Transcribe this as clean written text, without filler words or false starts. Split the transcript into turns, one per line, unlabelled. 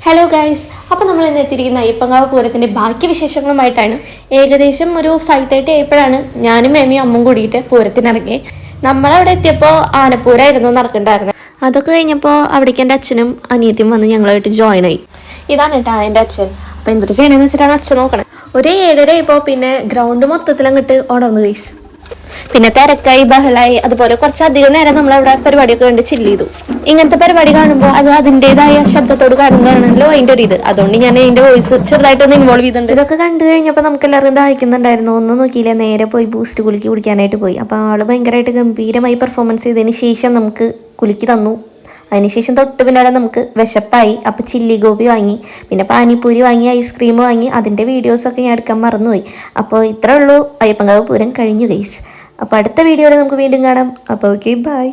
Hello guys, അപ്പോൾ നമ്മൾ ഇന്ന് എത്തിയിരിക്കുന്ന അയ്യപ്പങ്കാവ് പൂരത്തിൻ്റെ ബാക്കി വിശേഷങ്ങളുമായിട്ടാണ്. ഏകദേശം ഒരു 5:30 ആയപ്പോഴാണ് ഞാനും മേമിയും അമ്മും കൂടിയിട്ട് പൂരത്തിനിറങ്ങി. നമ്മളവിടെ എത്തിയപ്പോൾ ആനപ്പൂരമായിരുന്നു നടക്കണ്ടായിരുന്നത്. അതൊക്കെ കഴിഞ്ഞപ്പോൾ അവിടേക്ക് എൻ്റെ അച്ഛനും അനിയത്തിയും വന്ന് ഞങ്ങളായിട്ട് ജോയിൻ ആയി. ഇതാണ് കേട്ടോ എൻ്റെ അച്ഛൻ. അപ്പോൾ എന്തൊരു ചെയ്യണമെന്ന് വെച്ചിട്ടാണ് അച്ഛൻ നോക്കണത്. ഒരു 7:30 ആയപ്പോൾ പിന്നെ ഗ്രൗണ്ട് മൊത്തത്തിൽ അങ്ങോട്ട് ഉണർന്നു ഗൈസ്. പിന്നെ തിരക്കായി, ബഹളായി. അതുപോലെ കുറച്ചധികം നേരം നമ്മളവിടെ പരിപാടിയൊക്കെ കണ്ട് ചില്ല് ചെയ്തു. ഇങ്ങനത്തെ പരിപാടി കാണുമ്പോൾ അത് അതിൻ്റെതായ ശബ്ദത്തോട് കാണുന്നതാണല്ലോ അതിൻ്റെ ഒരു ഇത്. അതുകൊണ്ട് ഞാൻ അതിൻ്റെ വോയിസ് ചെറുതായിട്ടൊന്ന് ഇൻവോൾവ് ചെയ്തിട്ടുണ്ട്. ഇതൊക്കെ കണ്ടു കഴിഞ്ഞപ്പോൾ നമുക്ക് എല്ലാവർക്കും ദാഹിക്കുന്നുണ്ടായിരുന്നു. ഒന്നും നോക്കിയില്ല, നേരെ പോയി ബൂസ്റ്റ് കുലുക്കി കുടിക്കാനായിട്ട് പോയി. അപ്പോൾ ആൾ ഭയങ്കരമായിട്ട് ഗംഭീരമായി പെർഫോമൻസ് ചെയ്തതിന് ശേഷം നമുക്ക് കുലുക്കി തന്നു. അതിനുശേഷം തൊട്ട് പിന്നാലെ നമുക്ക് വിശപ്പായി. അപ്പോൾ ചില്ലി ഗോപി വാങ്ങി, പിന്നെ പാനിപ്പൂരി വാങ്ങി, ഐസ്ക്രീം വാങ്ങി. അതിൻ്റെ വീഡിയോസൊക്കെ ഞാൻ എടുക്കാൻ മറന്നുപോയി. അപ്പോൾ ഇത്രേ ഉള്ളൂ, അയ്യപ്പങ്കാവ് പൂരം കഴിഞ്ഞു ഗൈസ്. അപ്പോൾ അടുത്ത വീഡിയോയിൽ നമുക്ക് വീണ്ടും കാണാം. അപ്പോൾ ഓക്കെ, ബൈ.